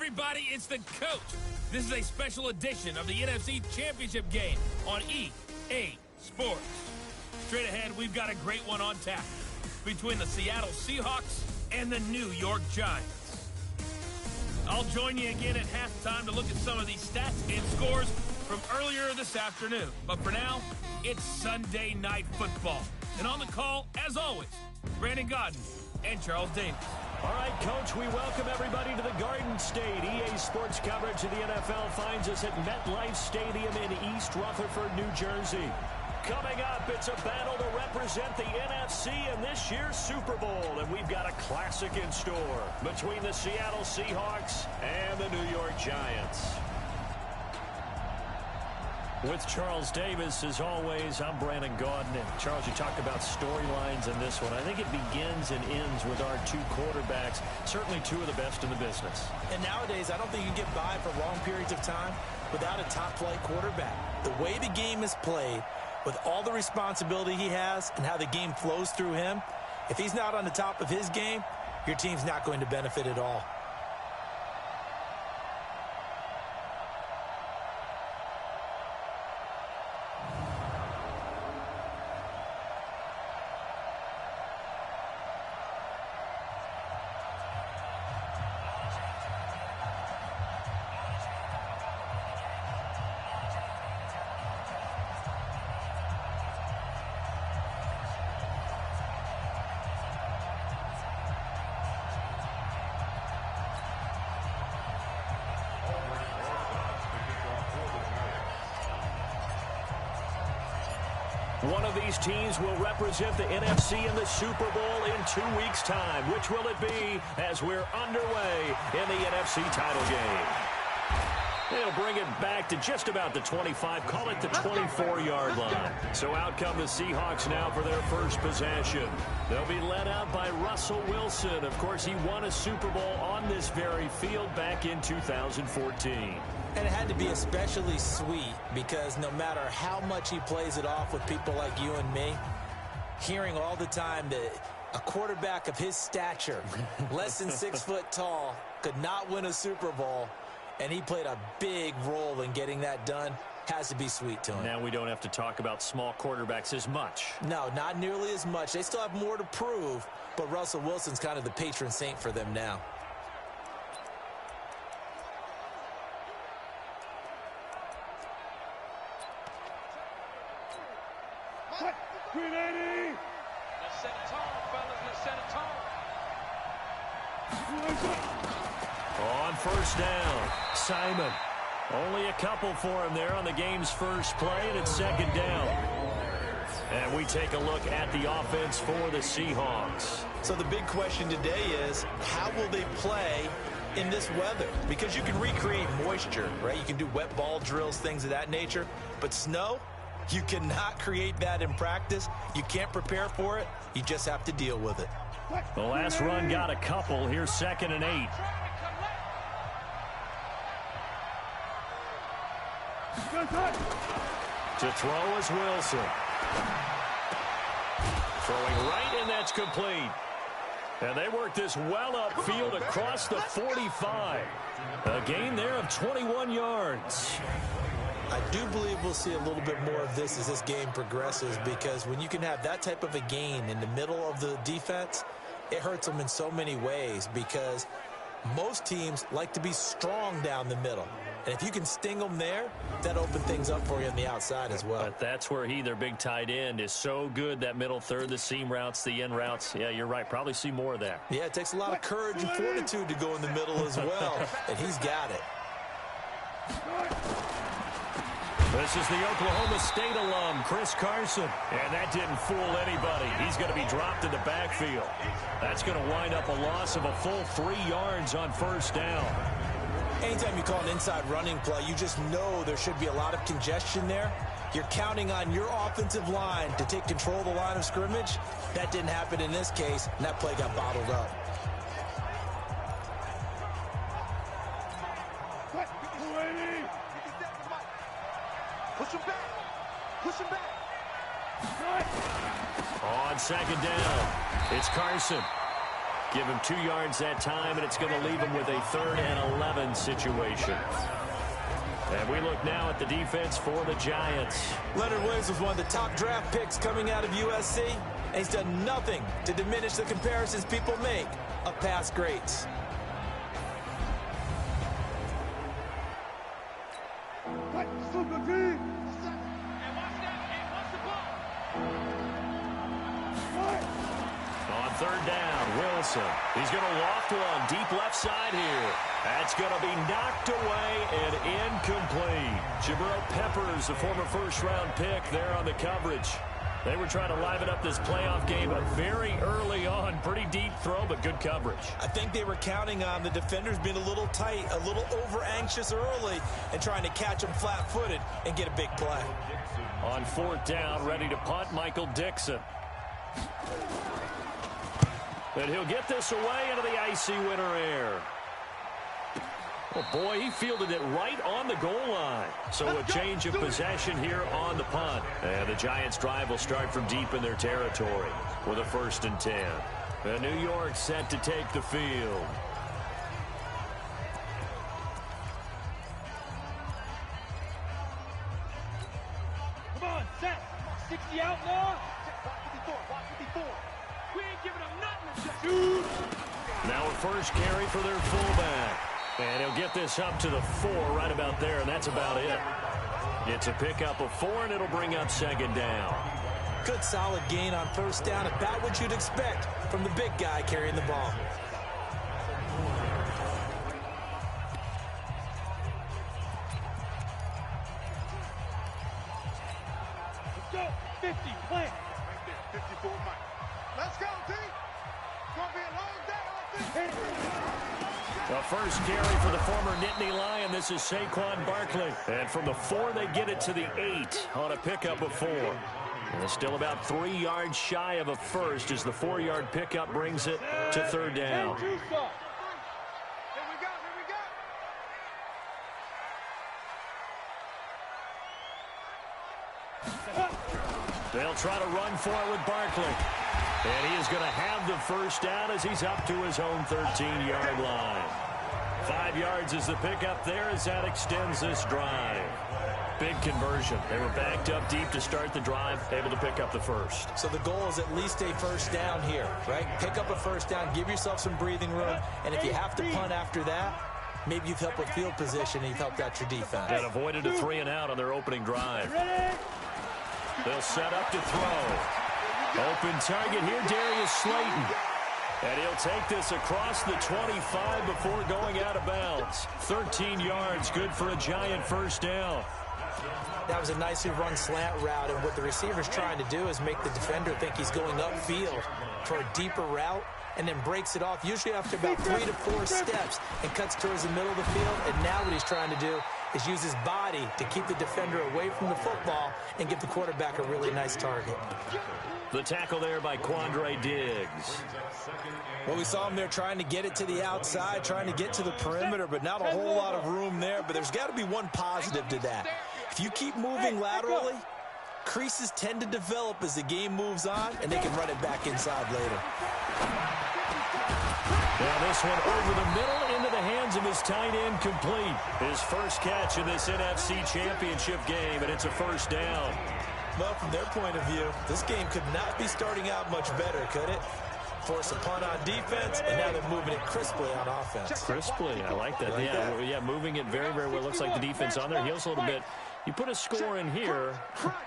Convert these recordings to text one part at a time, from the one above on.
everybody, it's the Coach. This is a special edition of the NFC Championship game on EA Sports. Straight ahead, we've got a great one on tap between the Seattle Seahawks and the New York Giants. I'll join you again at halftime to look at some of these stats and scores from earlier this afternoon. But for now, it's Sunday Night Football. And on the call, as always, Brandon Godden and Charles Davis. All right, Coach, we welcome everybody to the Garden State. EA Sports coverage of the NFL finds us at MetLife Stadium in East Rutherford, New Jersey. Coming up, it's a battle to represent the NFC in this year's Super Bowl. And we've got a classic in store between the Seattle Seahawks and the New York Giants. With Charles Davis, as always, I'm Brandon Gaudin. And Charles, you talked about storylines in this one. I think it begins and ends with our two quarterbacks, certainly two of the best in the business. And nowadays, I don't think you can get by for long periods of time without a top-flight quarterback. The way the game is played, with all the responsibility he has and how the game flows through him, if he's not on the top of his game, your team's not going to benefit at all. One of these teams will represent the NFC in the Super Bowl in 2 weeks' time. Which will it be as we're underway in the NFC title game? They'll bring it back to just about the 25, call it the 24-yard line. So out come the Seahawks now for their first possession. They'll be led out by Russell Wilson. Of course, he won a Super Bowl on this very field back in 2014. And it had to be especially sweet because no matter how much he plays it off with people like you and me, hearing all the time that a quarterback of his stature, less than 6 foot tall, could not win a Super Bowl, and he played a big role in getting that done, has to be sweet to him. Now we don't have to talk about small quarterbacks as much. No, not nearly as much. They still have more to prove, but Russell Wilson's kind of the patron saint for them now. On first down, Simon. Only a couple for him there on the game's first play, and it's second down. And we take a look at the offense for the Seahawks. So the big question today is, how will they play in this weather? Because you can recreate moisture, right? You can do wet ball drills, things of that nature. But snow, you cannot create that in practice. You can't prepare for it. You just have to deal with it. The last run got a couple. Here's 2nd and 8. To throw is Wilson. Throwing right, and that's complete. And they work this well upfield across the 45. A gain there of 21 yards. I do believe we'll see a little bit more of this as this game progresses, because when you can have that type of a gain in the middle of the defense, it hurts them in so many ways, because most teams like to be strong down the middle. And if you can sting them there, that opens things up for you on the outside as well. But that's where their big tight end, is so good, that middle third, the seam routes, the in routes. Yeah, you're right. Probably see more of that. Yeah, it takes a lot of courage and fortitude to go in the middle as well, and he's got it. This is the Oklahoma State alum, Chris Carson. And that didn't fool anybody. He's going to be dropped in the backfield. That's going to wind up a loss of a full 3 yards on first down. Anytime you call an inside running play, you just know there should be a lot of congestion there. You're counting on your offensive line to take control of the line of scrimmage. That didn't happen in this case, and that play got bottled up. Push him back. Push him back. On second down, it's Carson. Give him 2 yards that time, and it's going to leave him with a 3rd and 11 situation. And we look now at the defense for the Giants. Leonard Williams was one of the top draft picks coming out of USC, and he's done nothing to diminish the comparisons people make of past greats. On 3rd down, Wilson. He's going to loft one deep left side here. That's going to be knocked away and incomplete. Jabril Peppers, a former first-round pick, there on the coverage. They were trying to liven up this playoff game very early on. Pretty deep throw, but good coverage. I think they were counting on the defenders being a little tight, a little over-anxious early, and trying to catch them flat-footed and get a big play. On 4th down, ready to punt, Michael Dixon. And he'll get this away into the icy winter air. Oh, boy, he fielded it right on the goal line. So a change of possession here on the punt. And the Giants' drive will start from deep in their territory with a 1st and 10. And New York set to take the field. Come on, set. 60 out now. Watch 54. We ain't giving them nothing to shoot. Now a first carry for their fullback. And he'll get this up to the 4 right about there, and that's about it. It's a pickup of 4, and it'll bring up 2nd down. Good solid gain on 1st down, about what you'd expect from the big guy carrying the ball. Let's go. 50, play. Right there, 54 Mike. Let's go, D. Gonna be a long day, offense. The first carry for the former Nittany Lion. This is Saquon Barkley. And from the 4, they get it to the 8 on a pickup of 4. And it's still about 3 yards shy of a first as the 4-yard pickup brings it to 3rd down. Here we go. They'll try to run for it with Barkley. And he is going to have the 1st down as he's up to his own 13-yard line. 5 yards is the pickup there as that extends this drive. Big conversion. They were backed up deep to start the drive, able to pick up the 1st. So the goal is at least a 1st down here, right? Pick up a 1st down, give yourself some breathing room, and if you have to punt after that, maybe you've helped with field position and you've helped out your defense. And avoided a 3 and out on their opening drive. They'll set up to throw. Open target here, Darius Slayton. And he'll take this across the 25 before going out of bounds. 13 yards, good for a Giant 1st down. That was a nicely run slant route, and what the receiver's trying to do is make the defender think he's going upfield for a deeper route, and then breaks it off, usually after about 3 to 4 steps, and cuts towards the middle of the field. And now what he's trying to do is use his body to keep the defender away from the football and give the quarterback a really nice target. The tackle there by Quandre Diggs. Well, we saw him there trying to get it to the outside, trying to get to the perimeter, but not a whole lot of room there. But there's got to be one positive to that. If you keep moving laterally, creases tend to develop as the game moves on, and they can run it back inside later. Now this one over the middle into the hands of his tight end, complete. His first catch in this NFC Championship game, and it's a 1st down. Well, from their point of view, this game could not be starting out much better, could it? Force a punt on defense, and now they're moving it crisply on offense. Crisply, I like that. Yeah, moving it very, very well. Looks like the defense on their heels a little bit. You put a score in here,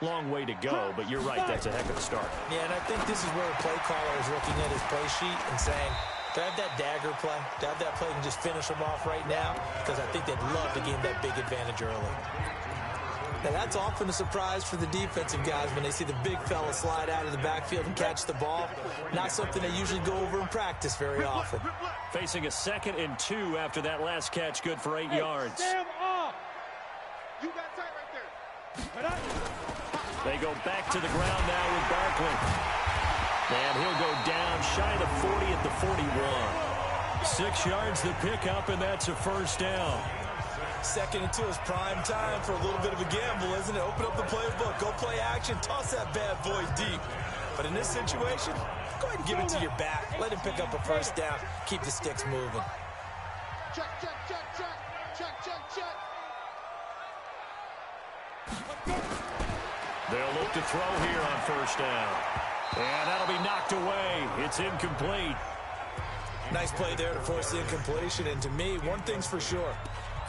long way to go, but you're right, that's a heck of a start. Yeah, and I think this is where a play caller is looking at his play sheet and saying, do I have that dagger play? Do I have that play and just finish them off right now? Because I think they'd love to gain that big advantage early. Now, that's often a surprise for the defensive guys when they see the big fella slide out of the backfield and catch the ball. Not something they usually go over in practice very often. Facing a 2nd and 2 after that last catch, good for 8 yards. Sam off. You got tight right there. They go back to the ground now with Barkley. And he'll go down shy of the 40 at the 41. 6 yards the pickup, and that's a 1st down. 2nd and 2 is prime time for a little bit of a gamble, isn't it? Open up the playbook, go play action, toss that bad boy deep. But in this situation, Go ahead and give it to your back. Let him pick up a first down. Keep the sticks moving. Check, check, check, check. Check, check, check. They'll look to throw here on first down. And that'll be knocked away. It's incomplete. Nice play there to force the incompletion. And to me, one thing's for sure.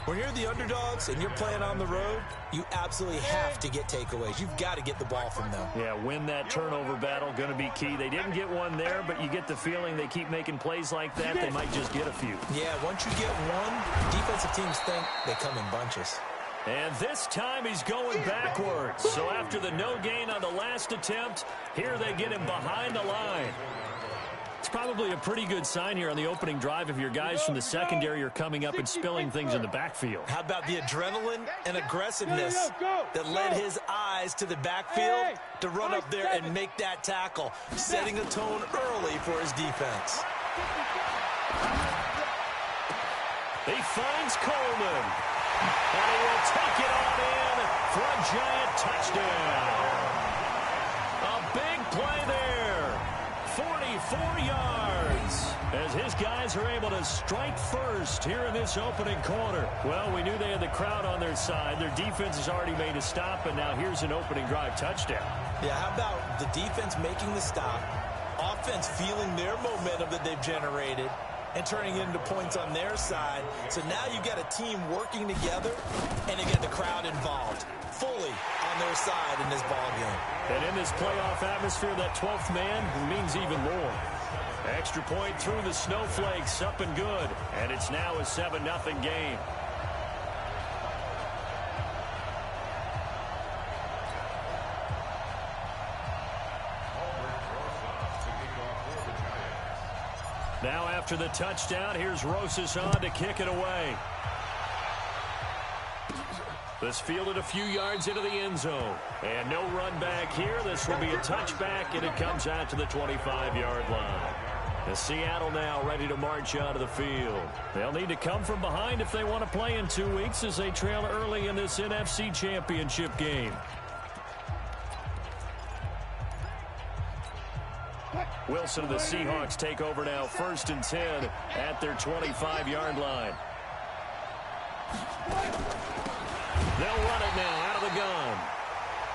When you're the underdogs and you're playing on the road, you absolutely have to get takeaways. You've got to get the ball from them. Yeah, win that turnover battle, going to be key. They didn't get one there, but you get the feeling they keep making plays like that, they might just get a few. Yeah, once you get one, defensive teams think they come in bunches. And this time he's going backwards. So after the no gain on the last attempt, here they get him behind the line. It's probably a pretty good sign here on the opening drive if your guys from the secondary are coming up and spilling things in the backfield. How about the adrenaline and aggressiveness that led his eyes to the backfield to run up there and make that tackle, setting a tone early for his defense. He finds Coleman. And he will take it on in for a giant touchdown. A big play there. 44 yards as his guys are able to strike first here in this opening quarter. Well, we knew they had the crowd on their side. Their defense has already made a stop, and now here's an opening drive touchdown. Yeah, how about the defense making the stop, offense feeling their momentum that they've generated, and turning it into points on their side. So now you got a team working together, and again, the crowd involved fully on their side in this ball game. And in this playoff atmosphere, that 12th man means even more. Extra point through the snowflakes, up and good. And it's now a 7-0 game. Now after the touchdown, here's Rosas on to kick it away. This fielded a few yards into the end zone. And no run back here. This will be a touchback, and it comes out to the 25-yard line. And Seattle now ready to march onto the field. They'll need to come from behind if they want to play in 2 weeks as they trail early in this NFC Championship game. Wilson and the Seahawks take over now, 1st and 10 at their 25-yard line. They'll run it now out of the gun.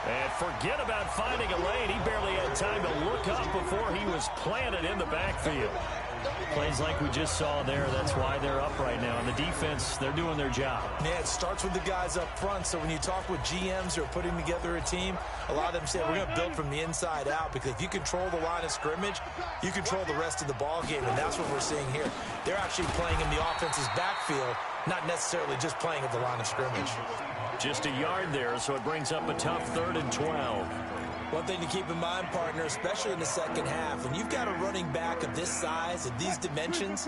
And forget about finding a lane. He barely had time to look up before he was planted in the backfield. Plays like we just saw there. That's why they're up right now. And the defense, they're doing their job. Yeah, it starts with the guys up front. So when you talk with GMs who are putting together a team, a lot of them say we're going to build from the inside out, because if you control the line of scrimmage, you control the rest of the ball game. And that's what we're seeing here. They're actually playing in the offense's backfield, not necessarily just playing at the line of scrimmage. Just a yard there, so it brings up a tough 3rd and 12. One thing to keep in mind, partner, especially in the second half, when you've got a running back of this size, of these dimensions,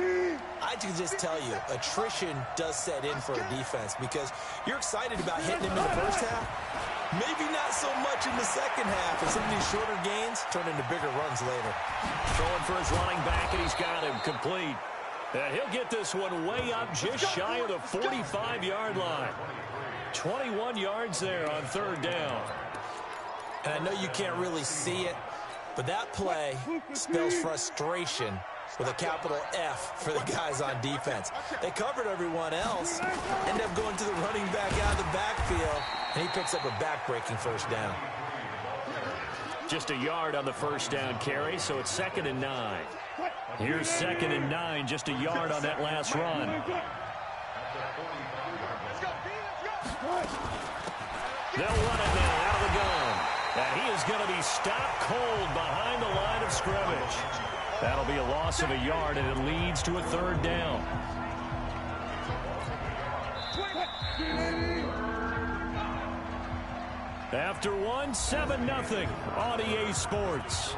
I can just tell you, attrition does set in for a defense, because you're excited about hitting him in the first half. Maybe not so much in the second half, and some of these shorter gains turn into bigger runs later. Throwing for his running back, and he's got him complete. And he'll get this one way up just shy of the 45-yard line. 21 yards there on 3rd down. And I know you can't really see it, but that play spells frustration with a capital F for the guys on defense. They covered everyone else, end up going to the running back out of the backfield, and he picks up a back-breaking first down. Just a yard on the first down carry, so it's 2nd and 9. Here's 2nd and 9, just a yard on that last run. They'll run it now out of the gun. And he is going to be stopped cold behind the line of scrimmage. That'll be a loss of a yard, and it leads to a 3rd down. After one, 7-0 on EA Sports.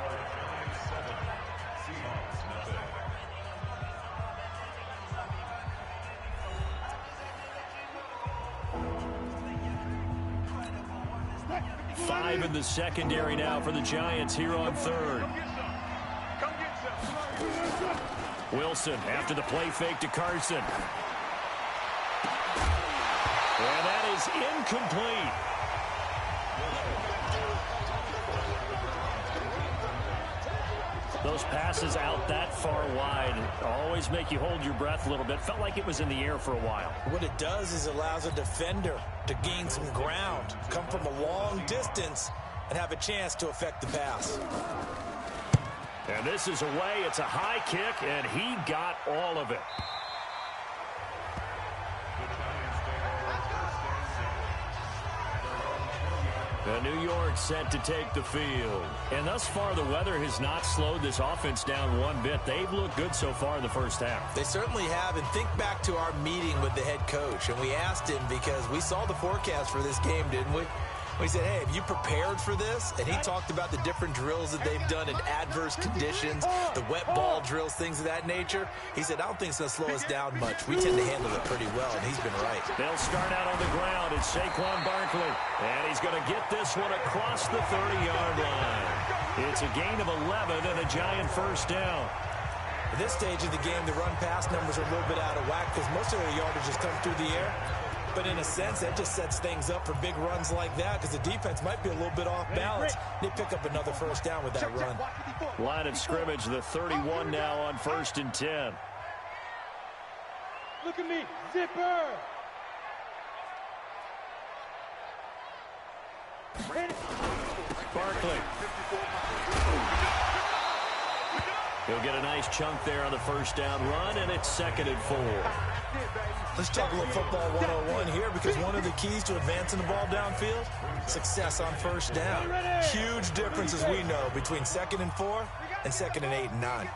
Five in the secondary now for the Giants here on 3rd. Wilson after the play fake to Carson. And that is incomplete. those passes out that far wide always make you hold your breath a little bit. Felt like it was in the air for a while. What it does is it allows a defender to gain some ground, come from a long distance, and have a chance to affect the pass. And this is away. It's a high kick, and he got all of it. New York set to take the field. And thus far, the weather has not slowed this offense down one bit. They've looked good so far in the first half. They certainly have. And think back to our meeting with the head coach. And we asked him because we saw the forecast for this game, didn't we? We said, hey, have you prepared for this? And he talked about the different drills that they've done in adverse conditions, the wet ball drills, things of that nature. He said, I don't think it's going to slow us down much. We tend to handle it pretty well, and he's been right. They'll start out on the ground. It's Saquon Barkley. And he's going to get this one across the 30-yard line. It's a gain of 11 and a giant first down. At this stage of the game, the run-pass numbers are a little bit out of whack because most of their yardage has come through the air. But in a sense, that just sets things up for big runs like that because the defense might be a little bit off balance. They pick up another first down with that run. Line of scrimmage, the 31 now on 1st and 10. Look at me, zipper. Barkley. He'll get a nice chunk there on the first down run, and it's 2nd and 4. Let's talk a little football 101 here because one of the keys to advancing the ball downfield, success on first down. Huge difference, as we know, between 2nd and 4 and 2nd and 8 and 9.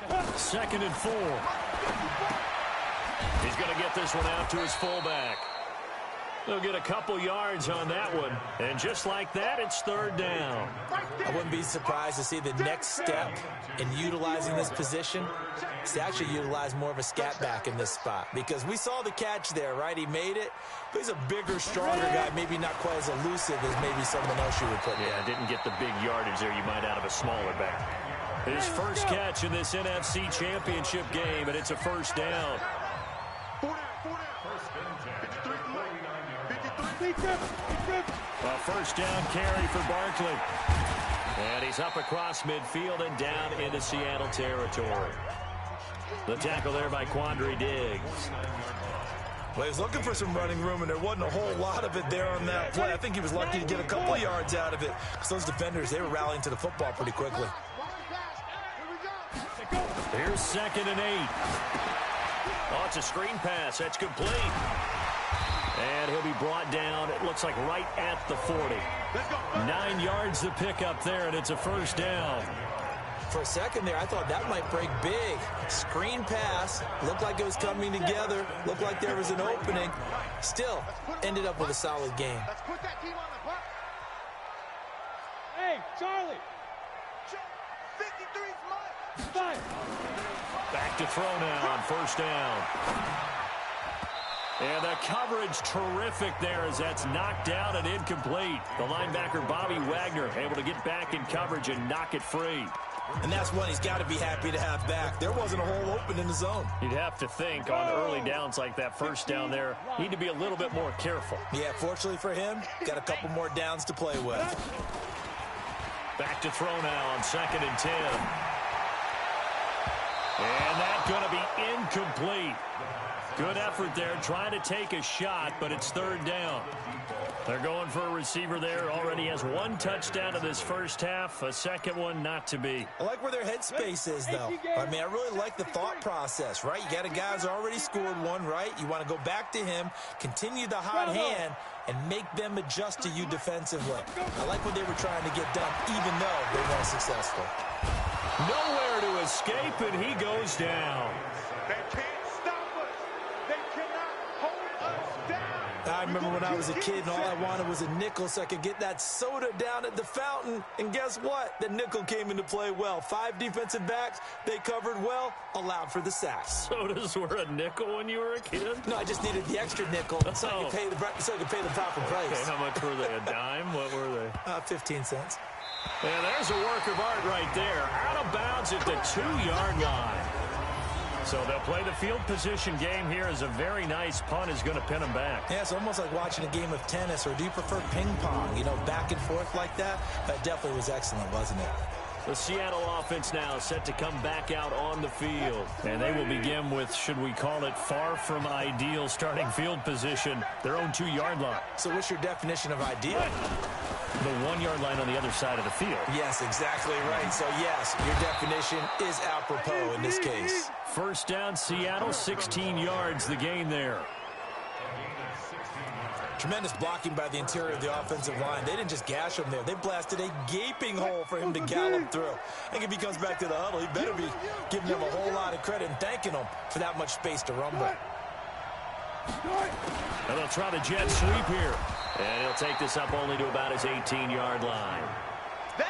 2nd and 4. He's going to get this one out to his fullback. They'll get a couple yards on that one. And just like that, it's 3rd down. I wouldn't be surprised to see the next step in utilizing this position is to actually utilize more of a scat back in this spot. Because we saw the catch there, right? He made it. But he's a bigger, stronger guy, maybe not quite as elusive as maybe someone else you would put in. Yeah, didn't get the big yardage there you might out of a smaller back. His first catch in this NFC Championship game, and it's a first down. A first down carry for Barkley. And he's up across midfield and down into Seattle territory. The tackle there by Quandre Diggs. Well, he was looking for some running room, and there wasn't a whole lot of it there on that play. I think he was lucky to get a couple of yards out of it because those defenders, they were rallying to the football pretty quickly. Here's 2nd and 8. Oh, it's a screen pass. That's complete. And he'll be brought down, it looks like right at the 40. 9 yards to pick up there, and it's a first down. For a second there, I thought that might break big. Screen pass, looked like it was coming together, looked like there was an opening. Still, ended up with a solid game. Hey, Charlie. 53's mine. Back to throw now on first down. And the coverage terrific there as that's knocked down and incomplete. The linebacker, Bobby Wagner, able to get back in coverage and knock it free. And that's one he's got to be happy to have back. There wasn't a hole open in the zone. You'd have to think on early downs like that first down there, need to be a little bit more careful. Yeah, fortunately for him, got a couple more downs to play with. Back to throw now on 2nd and 10. And that's going to be incomplete. Good effort there, trying to take a shot, but it's 3rd down. They're going for a receiver there. Already has 1 touchdown in this first half, a second one not to be. I like where their headspace is, though. I mean, I really like the thought process, right? You got a guy who's already scored one, right? You want to go back to him, continue the hot hand, and make them adjust to you defensively. I like what they were trying to get done, even though they weren't successful. Nowhere to escape, and he goes down. They can't stop us. They cannot hold us down. I remember when I was a kid and all I wanted was a nickel so I could get that soda down at the fountain. And guess what? The nickel came into play well. 5 defensive backs, they covered well, allowed for the sacks. Sodas were a nickel when you were a kid? No, I just needed the extra nickel so I could pay the proper price. Okay, how much were they? A dime? What were they? 15 cents. And there's a work of art right there. Out of bounds at the 2-yard line. So they'll play the field position game here as a very nice punt is going to pin them back. Yeah, it's almost like watching a game of tennis, or do you prefer ping pong? You know, back and forth like that? That definitely was excellent, wasn't it? The Seattle offense now set to come back out on the field. And they will begin with, should we call it, far from ideal starting field position, their own 2-yard line. So what's your definition of ideal? The 1-yard line on the other side of the field. Yes, exactly right. So, yes, your definition is apropos in this case. First down, Seattle, 16 yards, the gain there. Tremendous blocking by the interior of the offensive line. They didn't just gash him there. They blasted a gaping hole for him to gallop through. I think if he comes back to the huddle, he better be giving them a whole lot of credit and thanking them for that much space to rumble. And they'll try the jet sweep here. And he'll take this up only to about his 18-yard line.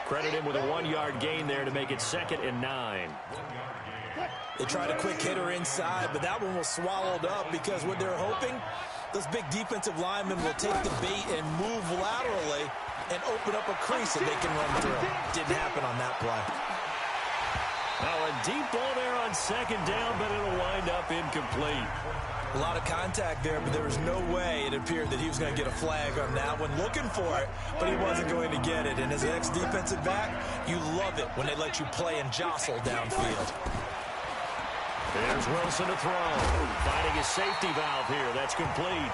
Credit him with a 1-yard gain there to make it 2nd and 9. They tried a quick hitter inside, but that one was swallowed up because what they're hoping, those big defensive linemen will take the bait and move laterally and open up a crease that they can run through. Didn't happen on that play. Now a deep ball there on 2nd down, but it'll wind up incomplete. A lot of contact there, but there was no way it appeared that he was going to get a flag on that one. Looking for it, but he wasn't going to get it. And as an ex-defensive back, you love it when they let you play and jostle downfield. There's Wilson to throw. Finding his safety valve here. That's complete.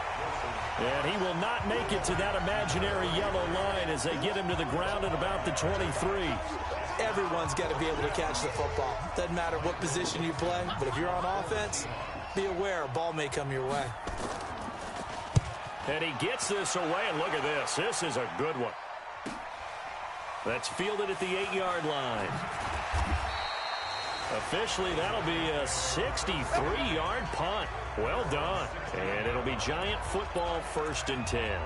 And he will not make it to that imaginary yellow line as they get him to the ground at about the 23. Everyone's got to be able to catch the football. Doesn't matter what position you play, but if you're on offense, be aware a ball may come your way. And he gets this away, and look at this. This is a good one. That's fielded at the 8-yard line. Officially, that'll be a 63-yard punt. Well done. And it'll be Giant football, 1st and 10.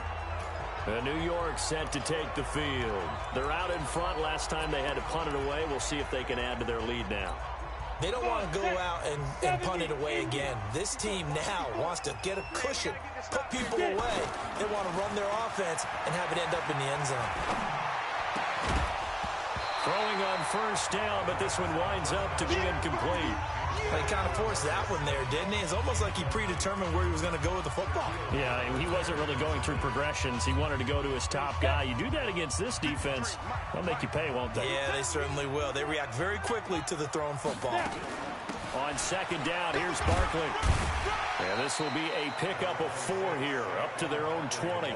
New York set to take the field. They're out in front. Last time they had to punt it away. We'll see if they can add to their lead now. They don't want to go out and punt it away again. This team now wants to get a cushion, put people away. They want to run their offense and have it end up in the end zone. Throwing on 1st down, but this one winds up to be incomplete. He kind of forced that one there, didn't he? It's almost like he predetermined where he was going to go with the football. Yeah, he wasn't really going through progressions. He wanted to go to his top guy. You do that against this defense, they'll make you pay, won't they? Yeah, they certainly will. They react very quickly to the thrown football. On 2nd down, here's Barkley. And this will be a pickup of 4 here, up to their own 20.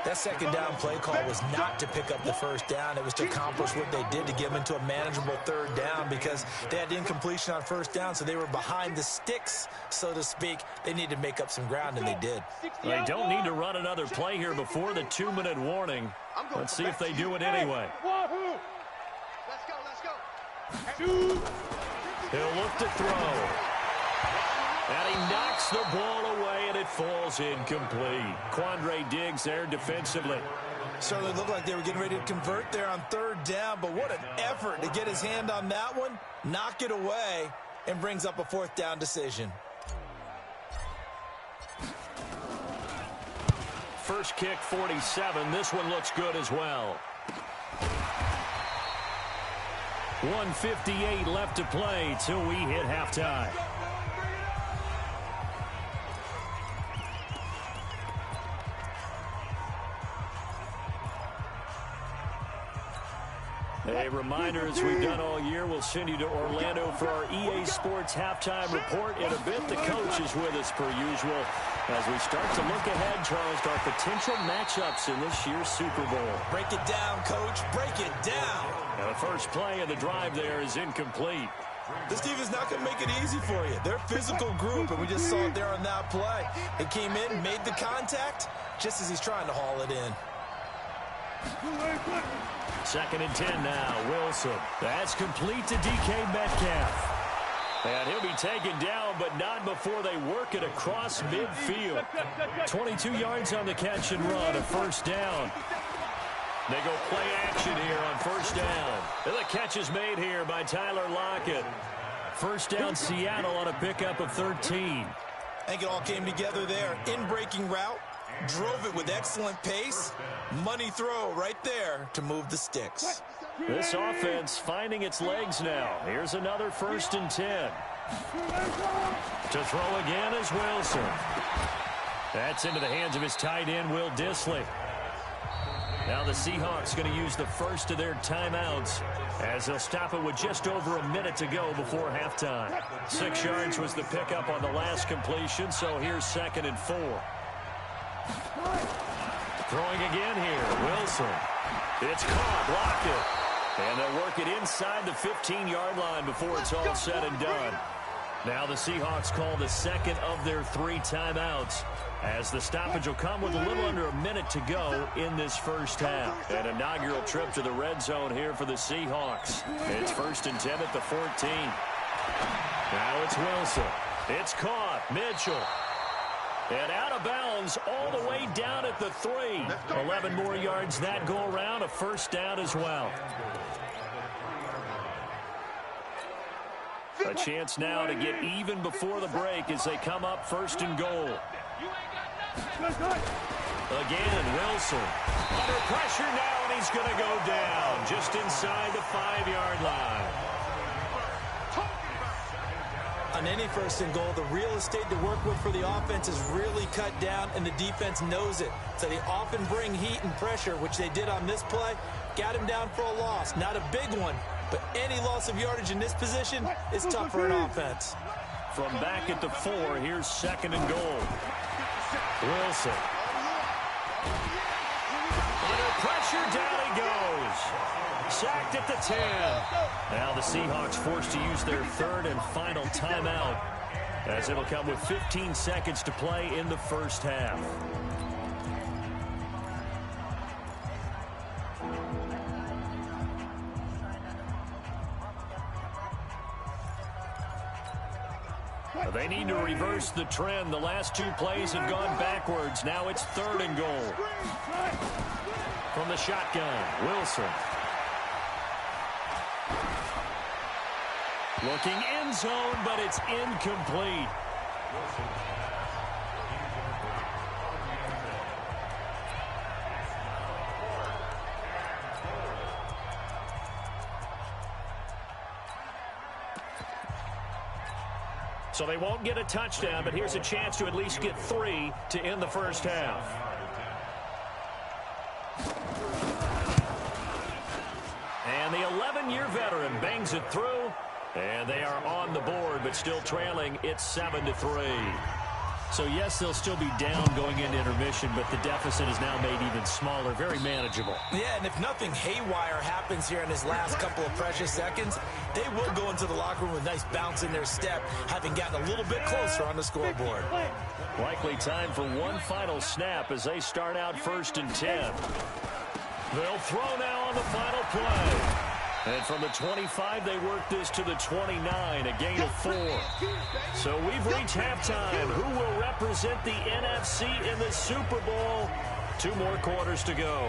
That 2nd down play call was not to pick up the 1st down. It was to accomplish what they did to get them into a manageable 3rd down because they had incompletion on 1st down, so they were behind the sticks, so to speak. They needed to make up some ground, and they did. They don't need to run another play here before the 2-minute warning. Let's see if they do it anyway. Let's go. He'll look to throw. And he knocks the ball away, and it falls incomplete. Quandre Diggs there defensively. Certainly looked like they were getting ready to convert there on 3rd down, but what an effort to get his hand on that one, knock it away, and brings up a 4th down decision. First kick, 47. This one looks good as well. 1:58 left to play till we hit halftime. A reminder, as we've done all year, we'll send you to Orlando for our EA Sports halftime report. In a bit, the coach is with us per usual as we start to look ahead, Charles, to our potential matchups in this year's Super Bowl. Break it down, Coach. Break it down. And the first play of the drive there is incomplete. This team is not going to make it easy for you. They're a physical group, and we just saw it there on that play. They came in, made the contact, just as he's trying to haul it in. 2nd and 10 now. Wilson. That's complete to DK Metcalf. And he'll be taken down, but not before they work it across midfield. 22 yards on the catch and run, a 1st down. They go play action here on 1st down. And the catch is made here by Tyler Lockett. 1st down Seattle on a pickup of 13. I think it all came together there. In-breaking route. Drove it with excellent pace. Money throw right there to move the sticks. This offense finding its legs now. Here's another 1st and 10. To throw again is Wilson. That's into the hands of his tight end, Will Dissly. Now the Seahawks going to use the first of their timeouts as they'll stop it with just over a minute to go before halftime. 6 yards was the pickup on the last completion, so here's 2nd and 4. Throwing again here, Wilson. It's caught, blocked it. And they'll work it inside the 15-yard line before it's all said and done. Now the Seahawks call the 2nd of their 3 timeouts as the stoppage will come with a little under a minute to go in this first half. An inaugural trip to the red zone here for the Seahawks. It's 1st and 10 at the 14. Now it's Wilson. It's caught. Mitchell. And out of bounds all the way down at the 3. 11 more yards that go around. A first down as well. A chance now to get even before the break as they come up 1st and goal. Again, Wilson. Under pressure now, and he's going to go down just inside the 5-yard line. On any 1st and goal, the real estate to work with for the offense is really cut down, and the defense knows it. So they often bring heat and pressure, which they did on this play. Got him down for a loss. Not a big one, but any loss of yardage in this position is tough for an offense. From back at the 4, here's 2nd and goal. Wilson. Under pressure, down he goes. Sacked at the 10. Now the Seahawks forced to use their 3rd and final timeout as it'll come with 15 seconds to play in the first half. They need to reverse the trend. The last 2 plays have gone backwards. Now it's 3rd and goal. From the shotgun, Wilson. Looking end zone, but it's incomplete. So they won't get a touchdown, but here's a chance to at least get 3 to end the first half. And the 11-year veteran bangs it through, and they are on the board, but still trailing. It's 7-3. So, yes, they'll still be down going into intermission, but the deficit is now made even smaller, very manageable. Yeah, and if nothing haywire happens here in his last couple of precious seconds, they will go into the locker room with a nice bounce in their step, having gotten a little bit closer on the scoreboard. Likely time for one final snap as they start out 1st and 10. They'll throw now on the final play. And from the 25, they work this to the 29, a gain of 4. So we've reached halftime. Who will represent the NFC in the Super Bowl? 2 more quarters to go.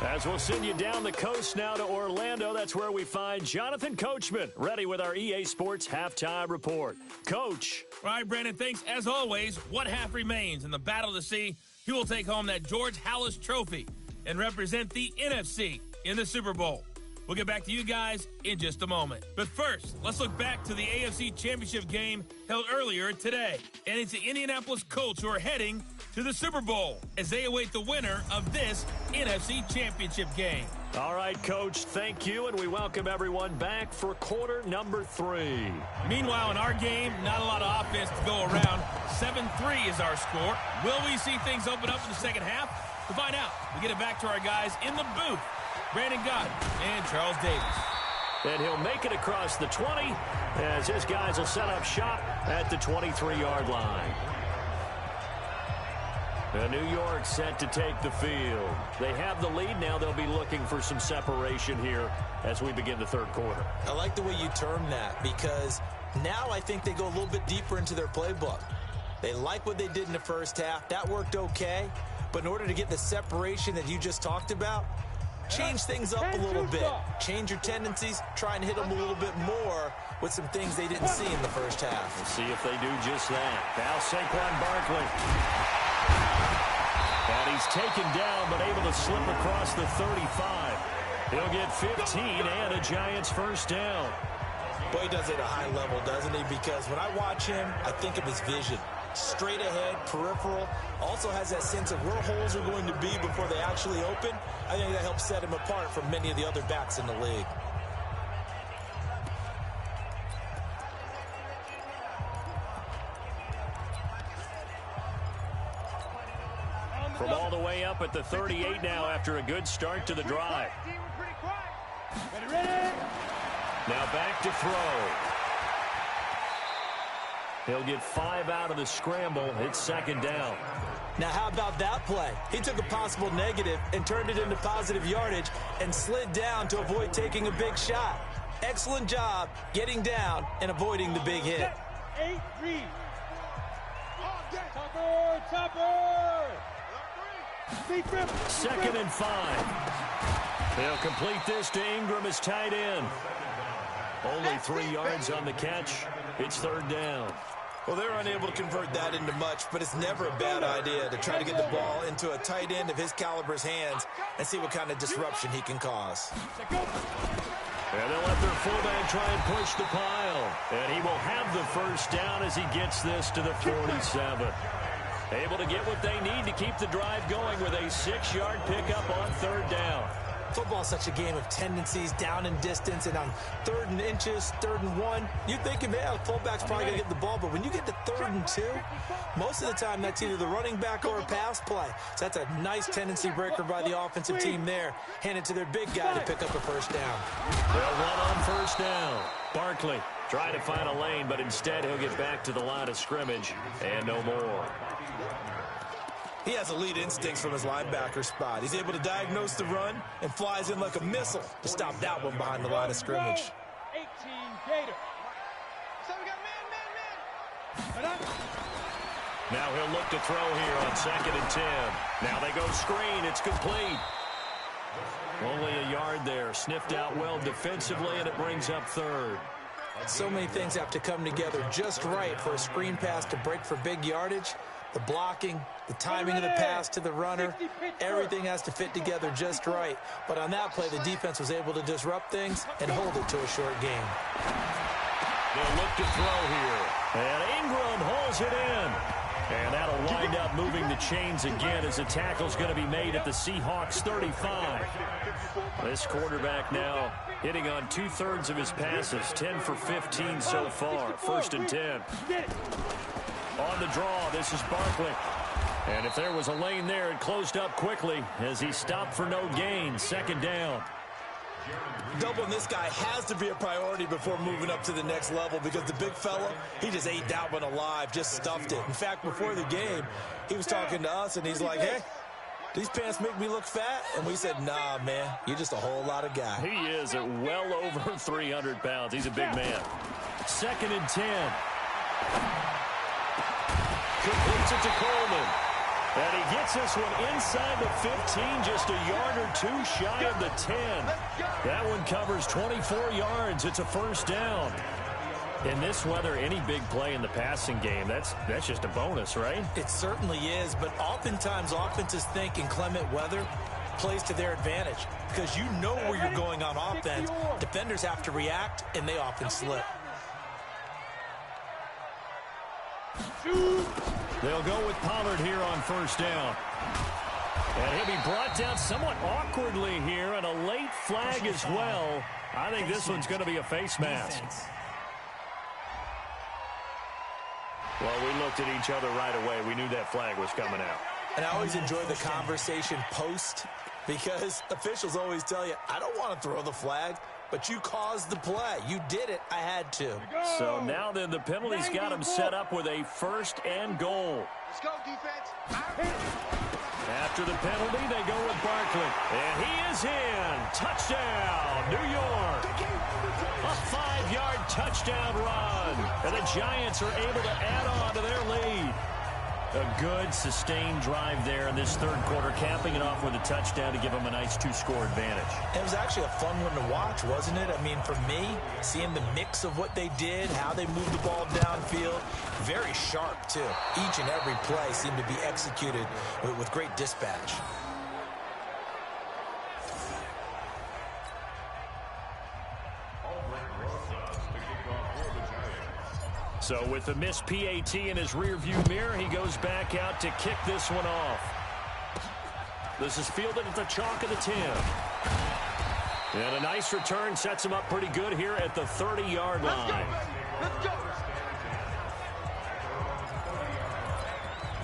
As we'll send you down the coast now to Orlando, that's where we find Jonathan Coachman, ready with our EA Sports Halftime Report. Coach. All right, Brandon, thanks. As always, one half remains in the Battle of the Sea. He will take home that George Halas Trophy and represent the NFC in the Super Bowl. We'll get back to you guys in just a moment. But first, let's look back to the AFC Championship game held earlier today. And it's the Indianapolis Colts who are heading to the Super Bowl as they await the winner of this NFC Championship game. All right, Coach, thank you, and we welcome everyone back for quarter number 3. Meanwhile, in our game, not a lot of offense to go around. 7-3 is our score. Will we see things open up in the second half? To find out, we get it back to our guys in the booth. Brandon Gott and Charles Davis. And he'll make it across the 20 as his guys will set up shop at the 23-yard line. And New York set to take the field. They have the lead. Now they'll be looking for some separation here as we begin the third quarter. I like the way you term that because now I think they go a little bit deeper into their playbook. They like what they did in the first half. That worked okay. But in order to get the separation that you just talked about, change things up a little bit. Change your tendencies. Try and hit them a little bit more with some things they didn't see in the first half. We'll see if they do just that. Now Saquon Barkley. And he's taken down but able to slip across the 35. He'll get 15 and a Giants first down. Boy, he does it at a high level, doesn't he? Because when I watch him, I think of his vision. Straight ahead, peripheral, also has that sense of where holes are going to be before they actually open. I think that helps set him apart from many of the other backs in the league. From all the way up at the 38 now after a good start to the drive. Now back to throw. He'll get 5 out of the scramble. It's second down. Now, how about that play? He took a possible negative and turned it into positive yardage and slid down to avoid taking a big shot. Excellent job getting down and avoiding the big hit. 8 read. Topper. Second and 5. They'll complete this to Ingram as tight end. Only 3 yards on the catch. It's third down. Well, they're unable to convert that into much, but it's never a bad idea to try to get the ball into a tight end of his caliber's hands and see what kind of disruption he can cause. And they'll let their fullback try and push the pile. And he will have the first down as he gets this to the 47. Able to get what they need to keep the drive going with a 6-yard pickup on third down. Football's such a game of tendencies, down and distance, and on 3rd and inches, 3rd and 1, you think, man, the fullback's probably going to get the ball, but when you get to 3rd and 2, most of the time that's either the running back or a pass play. So that's a nice tendency breaker by the offensive team there. Hand it to their big guy to pick up a first down. They'll run on first down. Barkley trying to find a lane, but instead he'll get back to the line of scrimmage and no more. He has elite instincts from his linebacker spot. He's able to diagnose the run and flies in like a missile to stop that one behind the line of scrimmage. 18 Gator. So we got man. Now he'll look to throw here on 2nd and 10. Now they go screen. It's complete. Only a yard there. Sniffed out well defensively, and it brings up third. So many things have to come together just right for a screen pass to break for big yardage. The blocking, the timing of the pass to the runner, everything has to fit together just right. But on that play, the defense was able to disrupt things and hold it to a short game. They'll look to throw here. And Ingram holds it in. And that'll wind up moving the chains again as the tackle's going to be made at the Seahawks 35. This quarterback now hitting on 2/3 of his passes, 10 for 15 so far. 1st and 10. On the draw, this is Barkley. And if there was a lane there, it closed up quickly as he stopped for no gain. 2nd down. Doubling this guy has to be a priority before moving up to the next level because the big fella, he just ate that one alive, just stuffed it. In fact, before the game, he was talking to us, and he's like, hey, these pants make me look fat? And we said, nah, man, you're just a whole lot of guy. He is at well over 300 pounds. He's a big man. 2nd and 10. Completes it to Coleman. And he gets this one inside the 15, just a yard or 2 shy of the 10. That one covers 24 yards. It's a first down. In this weather, any big play in the passing game, that's just a bonus, right? It certainly is, but oftentimes offenses think inclement weather plays to their advantage because you know where you're going on offense. Defenders have to react, and they often slip. They'll go with Pollard here on first down. And he'll be brought down somewhat awkwardly here, and a late flag as well. I think this one's going to be a face mask. Well, we looked at each other right away. We knew that flag was coming out. And I always enjoy the conversation post because officials always tell you, I don't want to throw the flag, but you caused the play. You did it. I had to. So now then the penalty's got him set up with a 1st and goal. Let's go, defense. After the penalty, they go with Barkley. And he is in. Touchdown, New York. A 5-yard touchdown run. And the Giants are able to add on to their lead. A good, sustained drive there in this 3rd quarter, capping it off with a touchdown to give them a nice 2-score advantage. It was actually a fun one to watch, wasn't it? I mean, for me, seeing the mix of what they did, how they moved the ball downfield, very sharp, too. Each and every play seemed to be executed with great dispatch. So with the missed PAT in his rearview mirror, he goes back out to kick this one off. This is fielded at the chalk of the 10. And a nice return sets him up pretty good here at the 30-yard line. Let's go.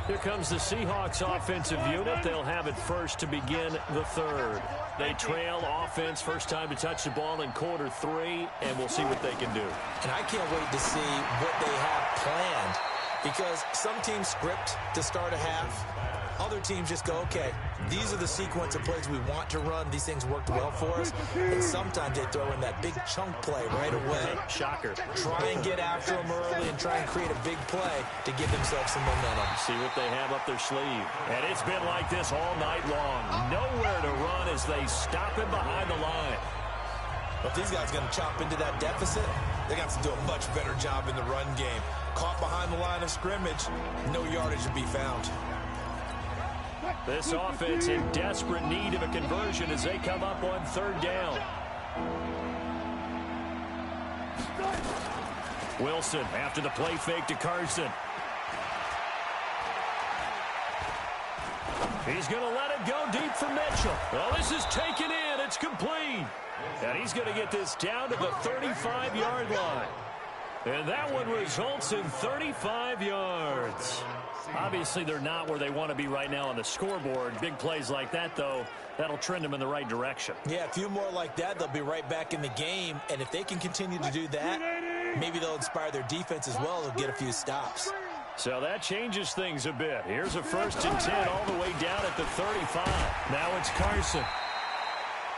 Here comes the Seahawks offensive unit. They'll have it first to begin the third. They trail offense, first time to touch the ball in quarter 3, and we'll see what they can do. And I can't wait to see what they have planned, because some teams script to start a half. Other teams just go, okay, these are the sequence of plays we want to run. These things worked well for us. And sometimes they throw in that big chunk play right away. Shocker. Try and get after them early and try and create a big play to give themselves some momentum. See what they have up their sleeve. And it's been like this all night long. Nowhere to run as they stop him behind the line. But if these guys are going to chop into that deficit, they got to do a much better job in the run game. Caught behind the line of scrimmage, no yardage to be found. This offense in desperate need of a conversion as they come up on third down. Wilson after the play fake to Carson. He's going to let it go deep for Mitchell. Well, this is taken in. It's complete. And he's going to get this down to the 35-yard line. And that one results in 35 yards. Obviously, they're not where they want to be right now on the scoreboard. Big plays like that, though, that'll trend them in the right direction. Yeah, a few more like that, they'll be right back in the game. And if they can continue to do that, maybe they'll inspire their defense as well. They'll get a few stops. So that changes things a bit. Here's a 1st and 10 all the way down at the 35. Now it's Carson.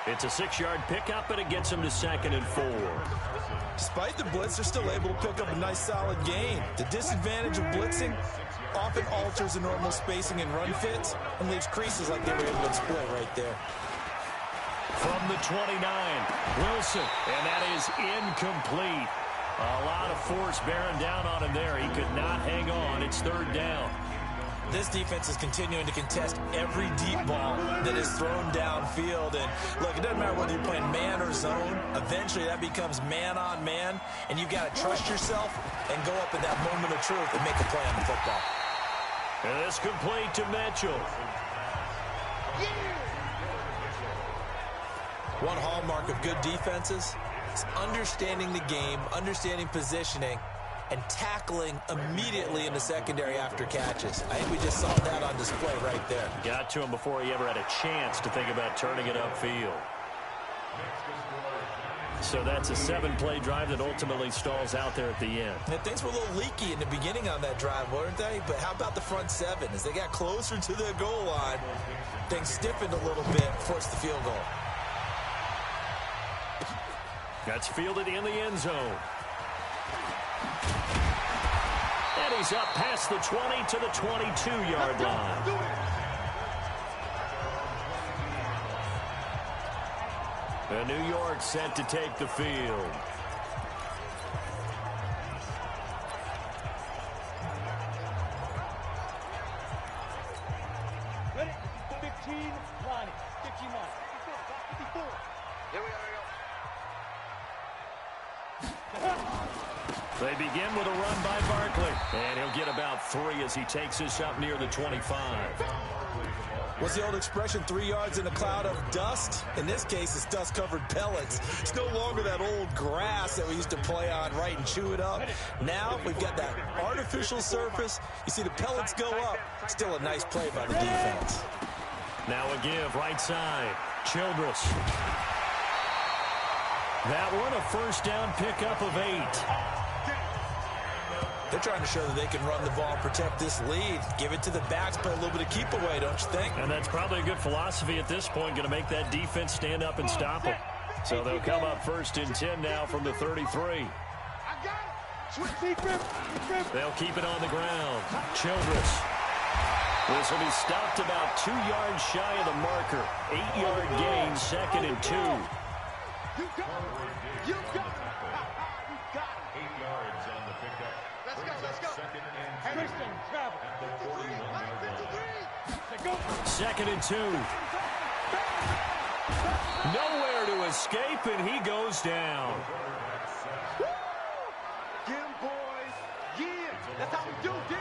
It's a 6-yard pickup, and it gets him to 2nd and 4. Despite the blitz, they're still able to pick up a nice, solid gain. The disadvantage of blitzing often alters the normal spacing and run fits and leaves creases like they were able to exploit right there. From the 29, Wilson, and that is incomplete. A lot of force bearing down on him there. He could not hang on. It's 3rd down. This defense is continuing to contest every deep ball that is thrown downfield. And look, it doesn't matter whether you're playing man or zone. Eventually, that becomes man on man. And you've got to trust yourself and go up at that moment of truth and make a play on the football. And it's complete to Mitchell. One hallmark of good defenses is understanding the game, understanding positioning, and tackling immediately in the secondary after catches. I think we just saw that on display right there. Got to him before he ever had a chance to think about turning it upfield. So that's a 7-play drive that ultimately stalls out there at the end. And things were a little leaky in the beginning on that drive, weren't they? But how about the front 7? As they got closer to the goal line, things stiffened a little bit, forced the field goal. That's fielded in the end zone. And he's up past the 20 to the 22-yard line. And New York set to take the field. Ready? 15 line. 15 line. 54. Here we are. They begin with a run by Barkley. And he'll get about 3 as he takes this up near the 25. What's the old expression, 3 yards in a cloud of dust? In this case, it's dust-covered pellets. It's no longer that old grass that we used to play on, right, and chew it up. Now we've got that artificial surface. You see the pellets go up. Still a nice play by the defense. Now a give, right side. Childress. That one, a first down pickup of 8. They're trying to show that they can run the ball and protect this lead. Give it to the backs, play a little bit of keep away, don't you think? And that's probably a good philosophy at this point, going to make that defense stand up and stop them. So they'll come up 1st and 10 now from the 33. They'll keep it on the ground. Childress. This will be stopped about 2 yards shy of the marker. 8-yard gain, 2nd and 2. You got it. You got it. You got it. 8 yards on the pickup. Let's go. Christian, travel. 2nd and 2. Nowhere to escape, and he goes down. Get him, boys. That's how we do, D.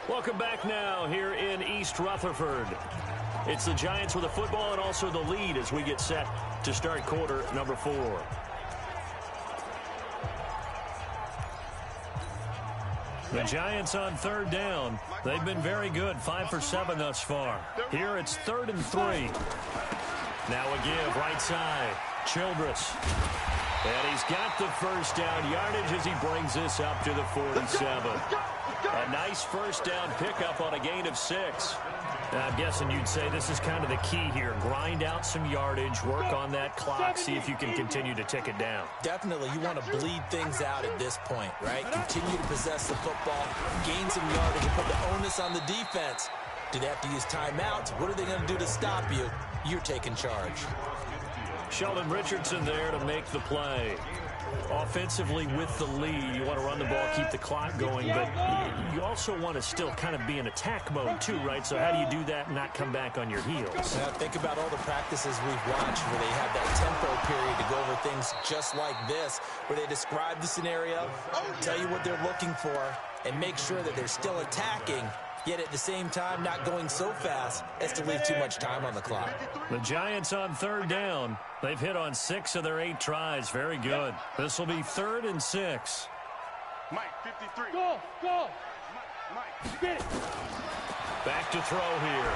Welcome back now here in East Rutherford. It's the Giants with the football and also the lead as we get set to start quarter number 4. The Giants on third down. They've been very good, 5 for 7 thus far. Here it's 3rd and 3. Now a give, right side. Childress. And he's got the first down yardage as he brings this up to the 47. A nice first down pickup on a gain of 6. I'm guessing you'd say this is kind of the key here. Grind out some yardage, work on that clock, see if you can continue to tick it down. Definitely, you want to bleed things out at this point, right? Continue to possess the football, gain some yardage, and put the onus on the defense. Do they have to use timeouts? What are they going to do to stop you? You're taking charge. Sheldon Richardson there to make the play. Offensively with the lead, you want to run the ball, keep the clock going, but you also want to still kind of be in attack mode too, right? So how do you do that and not come back on your heels? Now think about all the practices we've watched where they have that tempo period to go over things just like this, where they describe the scenario, tell you what they're looking for, and make sure that they're still attacking, yet at the same time not going so fast as to leave too much time on the clock. The Giants on third down. They've hit on 6 of their 8 tries. Very good. This will be 3rd and 6. Mike, 53. Go, go. Mike. Get it. Back to throw here.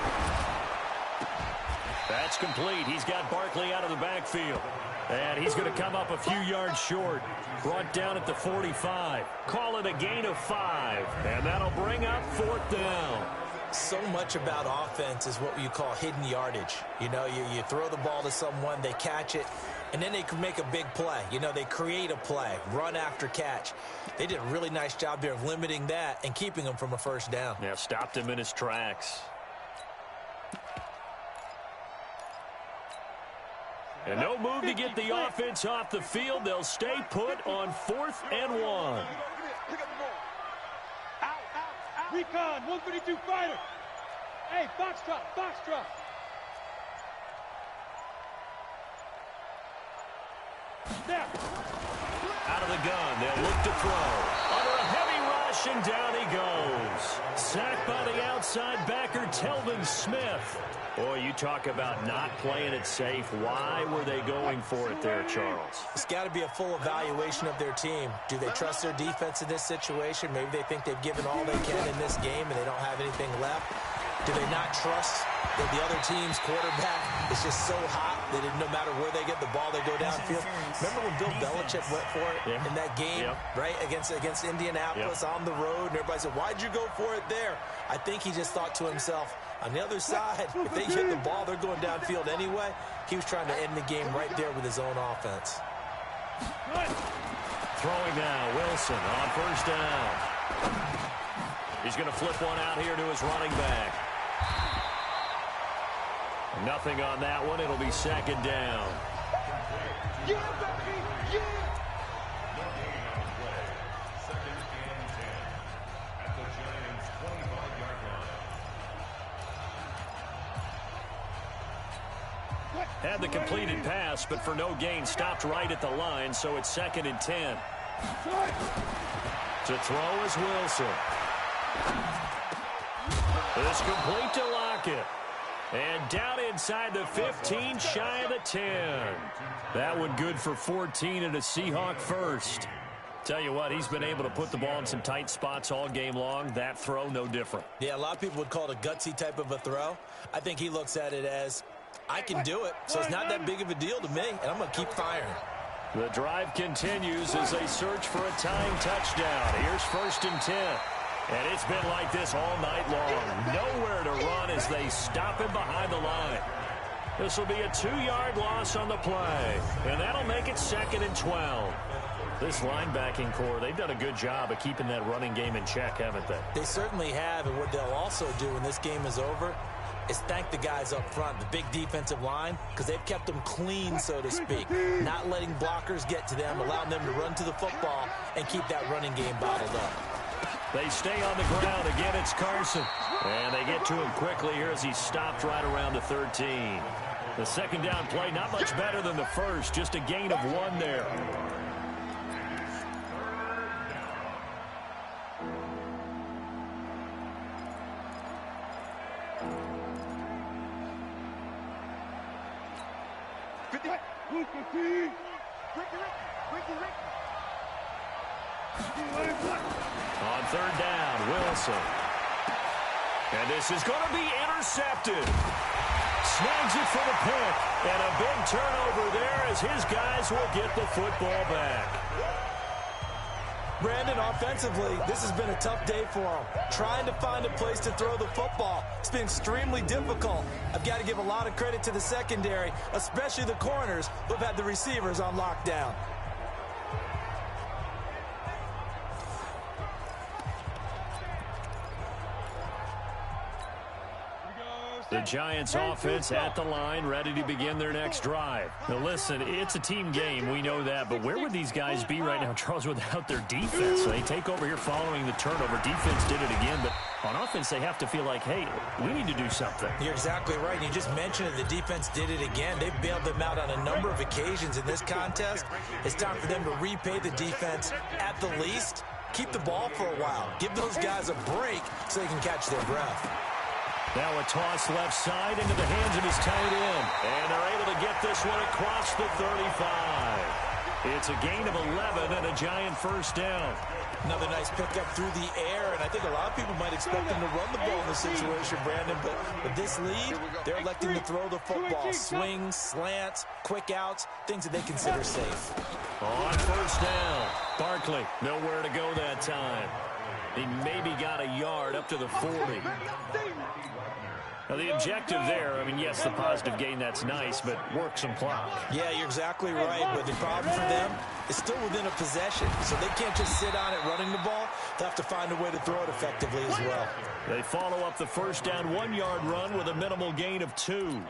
That's complete. He's got Barkley out of the backfield. And he's going to come up a few yards short. Brought down at the 45. Call it a gain of 5. And that'll bring up 4th down. So much about offense is what you call hidden yardage. You know, you throw the ball to someone, they catch it, and then they can make a big play. You know, they create a play, run after catch. They did a really nice job there of limiting that and keeping him from a first down. Yeah, stopped him in his tracks. And no move to get the offense off the field. They'll stay put on 4th and 1. Recon, 152 fighter. Hey, box drop, box drop. Snap. Out of the gun, they'll look to throw. Under a heavy rush, and down he goes. Sacked by the outside backer, Telvin Smith. Boy, you talk about not playing it safe. Why were they going for it there, Charles? It's got to be a full evaluation of their team. Do they trust their defense in this situation? Maybe they think they've given all they can in this game and they don't have anything left. Do they not trust that the other team's quarterback is just so hot that no matter where they get the ball, they go downfield? Remember when Bill Belichick went for it in that game, right, against Indianapolis on the road, and everybody said, why'd you go for it there? I think he just thought to himself, on the other side, if they hit the ball, they're going downfield anyway. He was trying to end the game right there with his own offense. Throwing now, Wilson on first down. He's going to flip one out here to his running back. Nothing on that one. It'll be 2nd down. Yeah, baby, yeah. Had the completed pass, but for no gain, stopped right at the line, so it's 2nd and 10. To throw is Wilson. It's complete to Lockett. And down inside the 15, shy of the 10. That one good for 14 and a Seahawk first. Tell you what, he's been able to put the ball in some tight spots all game long. That throw, no different. Yeah, a lot of people would call it a gutsy type of a throw. I think he looks at it as, I can do it, so it's not that big of a deal to me, and I'm going to keep firing. The drive continues as they search for a tying touchdown. Here's 1st and 10. And it's been like this all night long. Nowhere to run as they stop him behind the line. This will be a 2-yard loss on the play. And that'll make it 2nd and 12. This linebacking core, they've done a good job of keeping that running game in check, haven't they? They certainly have, and what they'll also do when this game is over is thank the guys up front, the big defensive line, because they've kept them clean, so to speak, not letting blockers get to them, allowing them to run to the football and keep that running game bottled up. They stay on the ground. Again, it's Carson. And they get to him quickly here as he's stopped right around the 13. The second down play, not much better than the first, just a gain of 1 there. On third down, Wilson. And this is going to be intercepted. Snags it for the pick. And a big turnover there as his guys will get the football back. Brandon, offensively, this has been a tough day for him. Trying to find a place to throw the football. It's been extremely difficult. I've got to give a lot of credit to the secondary, especially the corners who have had the receivers on lockdown. The Giants offense at the line, ready to begin their next drive. Now listen, it's a team game, we know that, but where would these guys be right now, Charles, without their defense? They take over here following the turnover. Defense did it again, but on offense they have to feel like, hey, we need to do something. You're exactly right. You just mentioned it. The defense did it again. They've bailed them out on a number of occasions in this contest. It's time for them to repay the defense at the least. Keep the ball for a while. Give those guys a break so they can catch their breath. Now a toss left side into the hands of his tight end. And they're able to get this one across the 35. It's a gain of 11 and a Giant first down. Another nice pickup through the air, and I think a lot of people might expect them to run the ball in this situation, Brandon, but with this lead, they're electing to throw the football. Swings, slants, quick outs, things that they consider safe. On first down, Barkley, nowhere to go that time. He maybe got a yard up to the 40. Now, the objective there, I mean, yes, the positive gain, that's nice, but work some clock. Yeah, you're exactly right, but the problem for them is still within a possession, so they can't just sit on it running the ball. They'll have to find a way to throw it effectively as well. They follow up the first down 1-yard run with a minimal gain of 2.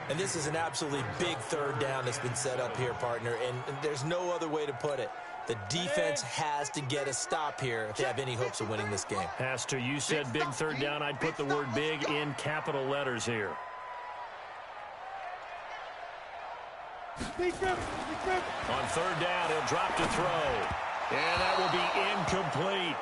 And this is an absolutely big third down that's been set up here, partner, and there's no other way to put it. The defense has to get a stop here if they have any hopes of winning this game. Has to. You said big third down. I'd put the word big in capital letters here. On third down, he'll drop to throw. And that will be incomplete.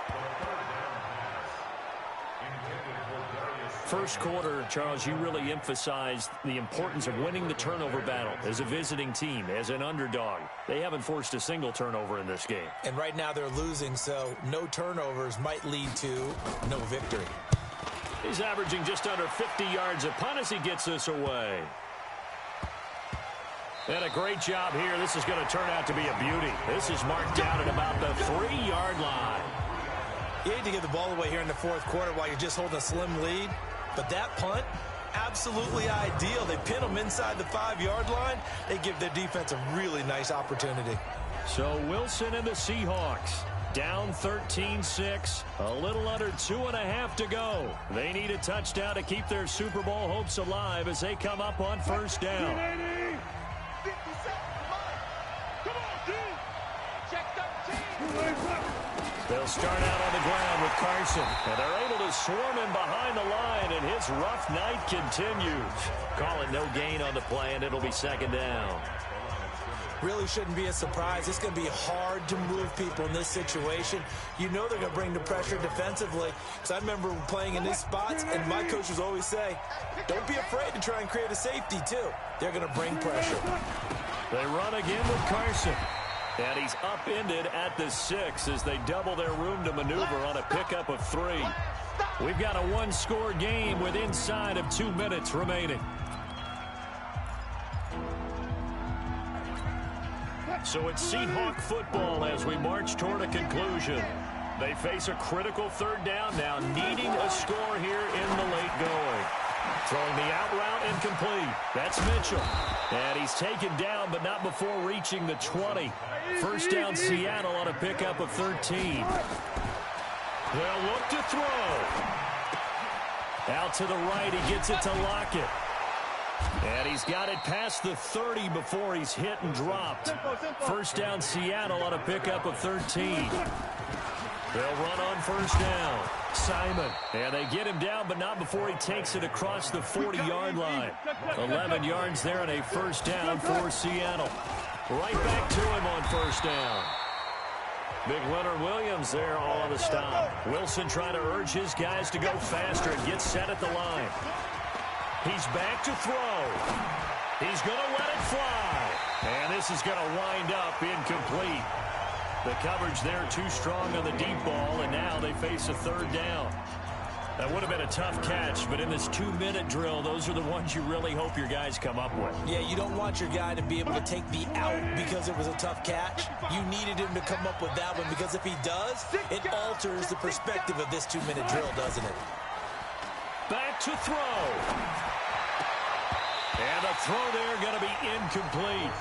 First quarter, Charles, you really emphasized the importance of winning the turnover battle as a visiting team, as an underdog. They haven't forced a single turnover in this game. And right now they're losing, so no turnovers might lead to no victory. He's averaging just under 50 yards a punt as he gets this away. And a great job here. This is going to turn out to be a beauty. This is marked down at about the 3-yard line. You hate to give the ball away here in the fourth quarter while you're just holding a slim lead. But that punt, absolutely ideal. They pin them inside the 5-yard line. They give their defense a really nice opportunity. So Wilson and the Seahawks down 13-6. A little under 2.5 to go. They need a touchdown to keep their Super Bowl hopes alive as they come up on first down. They'll start out on the ground with Carson, and they're able to swarm him behind the line, and his rough night continues. Call it no gain on the play, and it'll be second down. Really shouldn't be a surprise. It's going to be hard to move people in this situation. You know they're going to bring the pressure defensively. Because I remember playing in these spots, and my coaches always say, don't be afraid to try and create a safety, too. They're going to bring pressure. They run again with Carson. And he's upended at the 6 as they double their room to maneuver on a pickup of 3. We've got a one-score game with inside of 2 minutes remaining. So it's Seahawk football as we march toward a conclusion. They face a critical third down now, needing a score here in the late going. Throwing the out route incomplete. That's Mitchell. And he's taken down, but not before reaching the 20. First down Seattle on a pickup of 13. They'll look to throw. Out to the right, he gets it to Lockett. And he's got it past the 30 before he's hit and dropped. First down Seattle on a pickup of 13. They'll run on first down. Simon. And they get him down, but not before he takes it across the 40-yard line. 11 yards there and a first down for Seattle. Right back to him on first down. Big Leonard Williams there on the stop. Wilson trying to urge his guys to go faster and get set at the line. He's back to throw. He's going to let it fly. And this is going to wind up incomplete. The coverage there too strong on the deep ball, and now they face a third down. That would have been a tough catch, but in this 2-minute drill, those are the ones you really hope your guys come up with. Yeah, you don't want your guy to be able to take the out because it was a tough catch. You needed him to come up with that one, because if he does, it alters the perspective of this 2-minute drill, doesn't it? Back to throw. And the throw there going to be incomplete.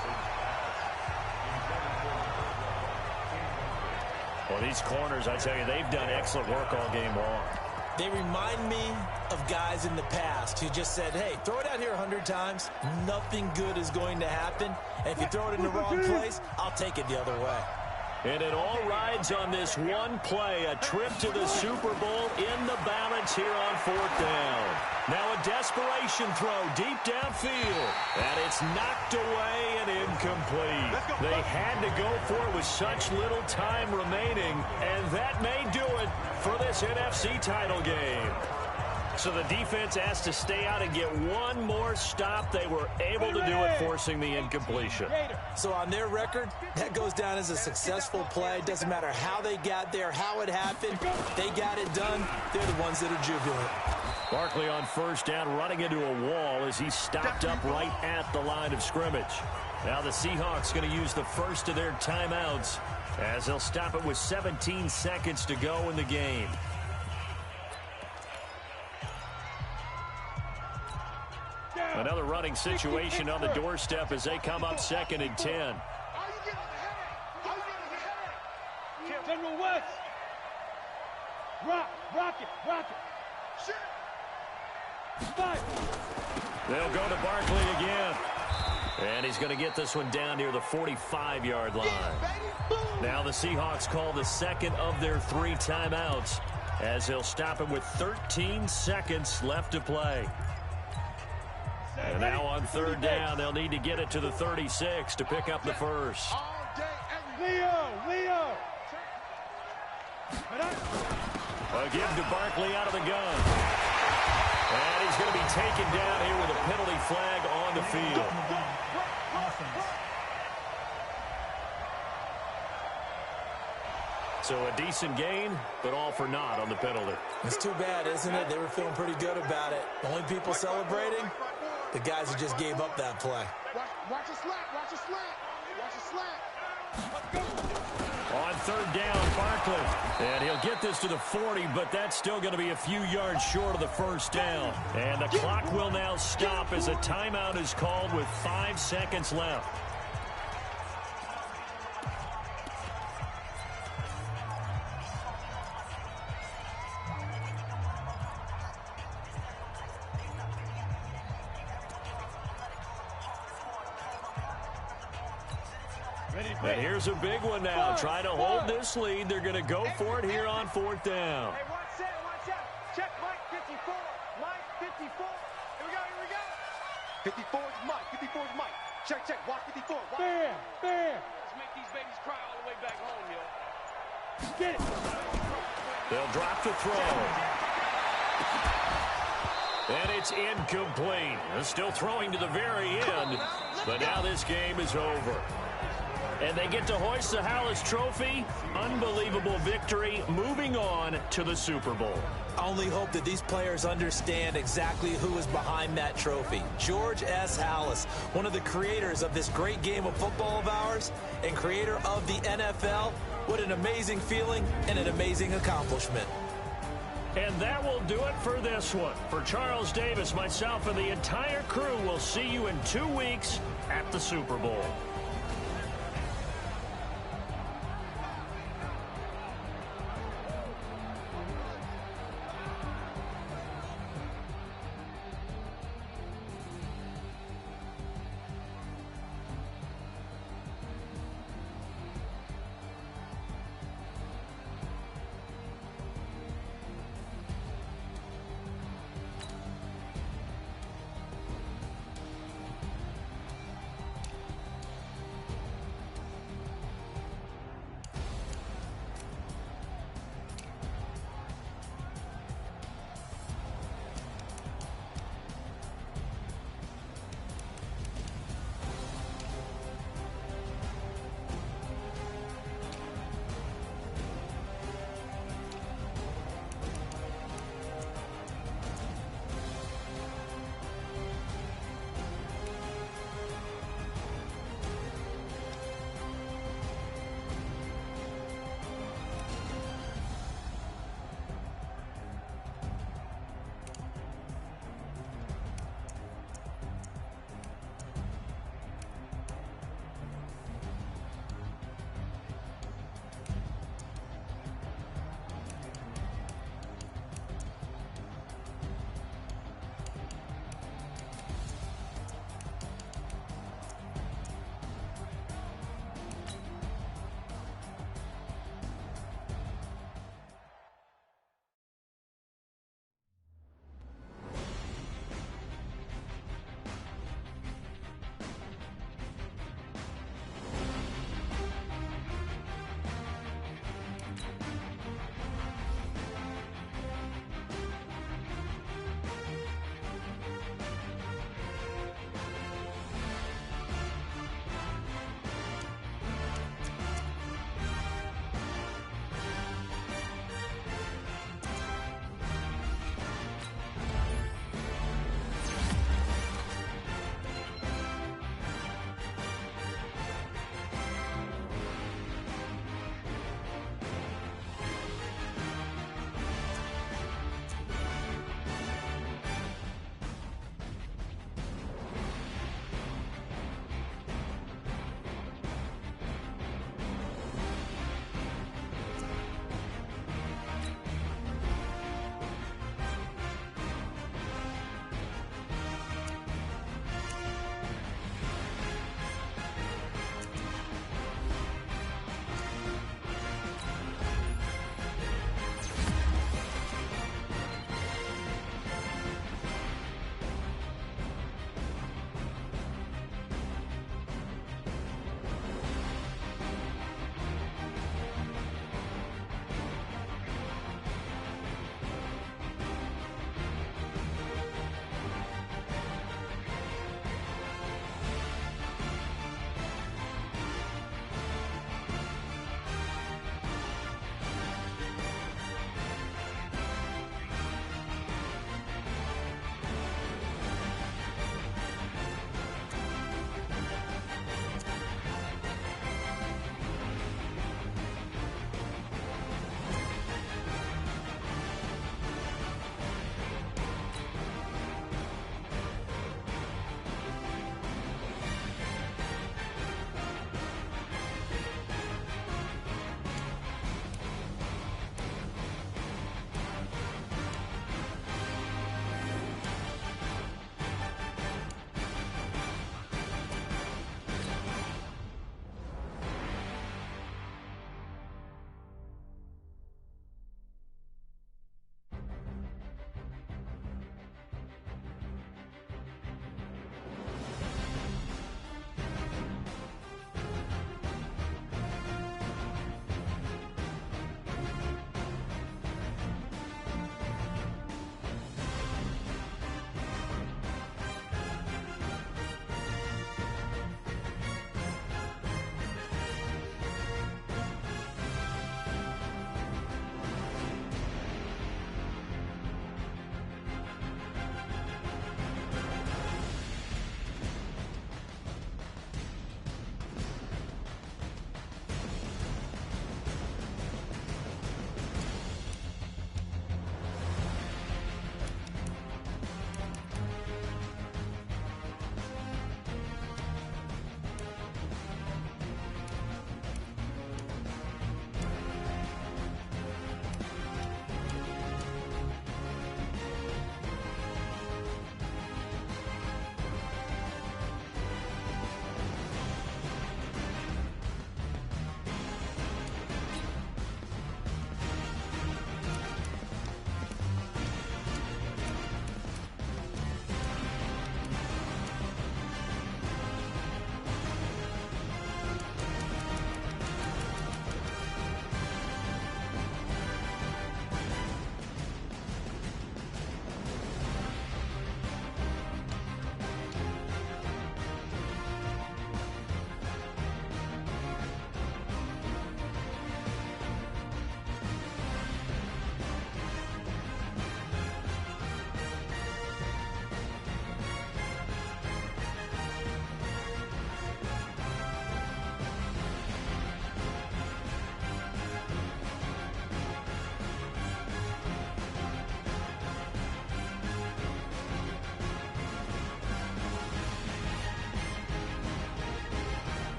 Well, these corners, I tell you, they've done excellent work all game long. They remind me of guys in the past who just said, hey, throw it out here 100 times. Nothing good is going to happen. And if you throw it in the wrong place, I'll take it the other way. And it all rides on this one play, a trip to the Super Bowl in the balance here on fourth down. Now a desperation throw deep downfield, and it's knocked away and incomplete. They had to go for it with such little time remaining, and that may do it for this NFC title game. So the defense has to stay out and get one more stop. They were able to do it, forcing the incompletion. So on their record, that goes down as a successful play. Doesn't matter how they got there, how it happened. They got it done. They're the ones that are jubilant. Barkley on first down, running into a wall as he stopped up right at the line of scrimmage. Now the Seahawks going to use the first of their timeouts as they'll stop it with 17 seconds to go in the game. Another running situation on the doorstep as they come up 2nd and 10. General West. Rock it. They'll go to Barkley again. And he's going to get this one down near the 45-yard line. Now the Seahawks call the second of their 3 timeouts as they'll stop it with 13 seconds left to play. And now on third down, they'll need to get it to the 36 to pick up the first. Leo. A give to Barkley out of the gun. And he's going to be taken down here with a penalty flag on the field. So a decent gain, but all for naught on the penalty. It's too bad, isn't it? They were feeling pretty good about it. The only people celebrating, the guys who just gave up that play. Watch a slant. On third down, Barkley. And he'll get this to the 40, but that's still going to be a few yards short of the first down. And the clock will now stop as a timeout is called with 5 seconds left. And here's a big one now. Trying to hold this lead. They're going to go for it here on fourth down. Hey, watch out. Check Mike 54. Mike 54. Here we go. 54 is Mike. Check. Watch 54. Bam. Let's make these babies cry all the way back home, yo. Get it. They'll drop the throw. And it's incomplete. They're still throwing to the very end. But now this game is over. And they get to hoist the Hallis Trophy. Unbelievable victory. Moving on to the Super Bowl. I only hope that these players understand exactly who is behind that trophy. George S. Hallis, one of the creators of this great game of football of ours and creator of the NFL. What an amazing feeling and an amazing accomplishment. And that will do it for this one. For Charles Davis, myself, and the entire crew, we'll see you in 2 weeks at the Super Bowl.